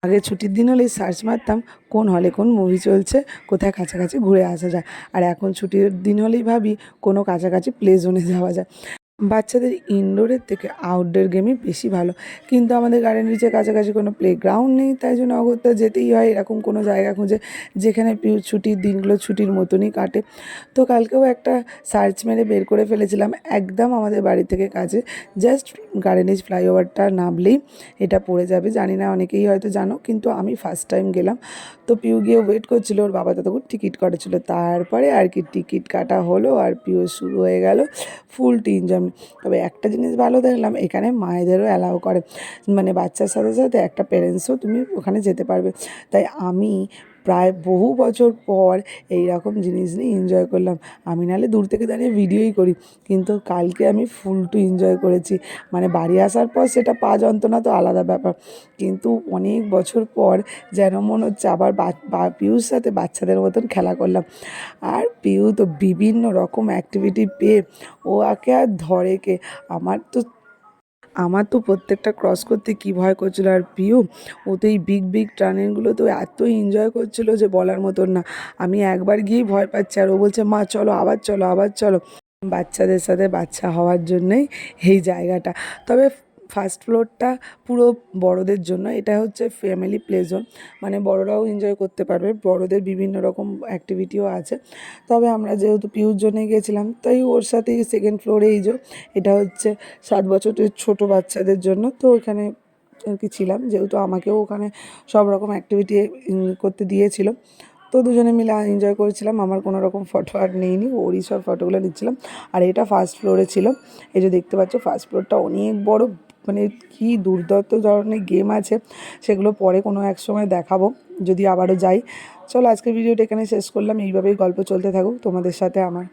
আগে ছুটির দিন হলেই সার্চ মারতাম কোন হলে কোন মুভি চলছে, কোথায় কাছাকাছি ঘুরে আসা যায়। আর এখন ছুটির দিন হলেই ভাবি কোনো কাছাকাছি প্লে জোনে যাওয়া যায়। বাচ্চাদের ইনডোরের থেকে আউটডোর গেমই বেশি ভালো, কিন্তু আমাদের গার্ডেন রিচের কাছাকাছি কোনো প্লেগ্রাউন্ড নেই, তাই জন্য অগত্যা যেতেই হয় এরকম কোনো জায়গা খুঁজে যেখানে পিউ ছুটির দিনগুলো ছুটির মতনই কাটে। তো কালকেও একটা সার্চ মেরে বের করে ফেলেছিলাম একদম আমাদের বাড়ি থেকে কাছে, জাস্ট গার্ডেন রিচ ফ্লাইওভারটা নামলেই এটা পড়ে যাবে। জানি না অনেকেই হয়তো জানো, কিন্তু আমি ফার্স্ট টাইম গেলাম। তো পিউ গিয়ে ওয়েট করছিল, ওর বাবা ততক্ষণ টিকিট কাটেছিল, তারপরে আর কি টিকিট কাটা হলো আর পিউ শুরু হয়ে গেল ফুল টিন জার্নি। তবে একটা জিনিস ভালো দেখলাম, এখানে মায়েদেরও অ্যালাউ করে, মানে বাচ্চার সাথে সাথে একটা প্যারেন্টসও তুমি ওখানে যেতে পারবে। তাই আমি প্রায় বহু বছর পর এই রকম জিনিস নিয়ে এনজয় করলাম। আমি নাহলে দূর থেকে দাঁড়িয়ে ভিডিওই করি, কিন্তু কালকে আমি ফুল টু এনজয় করেছি। মানে বাড়ি আসার পর সেটা পা যন্ত্রণা তো আলাদা ব্যাপার, কিন্তু অনেক বছর পর যেন মনে হচ্ছে আবার পিউর সাথে বাচ্চাদের মতন খেলা করলাম। আর পিউ তো বিভিন্ন রকম অ্যাক্টিভিটি পেয়ে ও আকে আর ধরে কে। আমার তো প্রত্যেকটা ক্রস করতে কী ভয় করছিল, আর পিউ ও তো এই বিগ বিগ টার্নিংগুলো তো এত এনজয় করছিল যে বলার মতন না। আমি একবার গিয়েই ভয় পাচ্ছি, আর ও বলছে মা চলো আবার চলো আবার চলো। বাচ্চাদের সাথে বাচ্চা হওয়ার জন্যই এই জায়গাটা। তবে ফার্স্ট ফ্লোরটা পুরো বড়দের জন্য, এটা হচ্ছে ফ্যামিলি প্লে জোন, মানে বড়রাও এনজয় করতে পারবে, বড়দের বিভিন্ন রকম অ্যাক্টিভিটিও আছে। তবে আমরা যেহেতু পিউর জন্যে গেছিলাম, তাই ওর সাথেই সেকেন্ড ফ্লোরে এই যে এটা হচ্ছে 7 বছরের ছোটো বাচ্চাদের জন্য। তো ওখানে আর কি ছিলাম, যেহেতু আমাকেও ওখানে সব রকম অ্যাক্টিভিটি করতে দিয়েছিল। তো দুজনে মিলে এনজয় করেছিলাম। আমার কোনো রকম ফটো আর নেইনি, ওরই সব ফটোগুলো নিচ্ছিলাম। আর এটা ফার্স্ট ফ্লোরে ছিল। এই যে দেখতে পাচ্ছ ফার্স্ট ফ্লোরটা অনেক বড়, মানে কি দুর্দান্ত ধরনের গেম আছে, সেগুলো পরে কোনো এক সময় দেখাবো যদি আবারও যাই। চলো আজকের ভিডিওটা এখানে শেষ করলাম, এইভাবেই গল্প চলতে থাকুক তোমাদের সাথে আমার।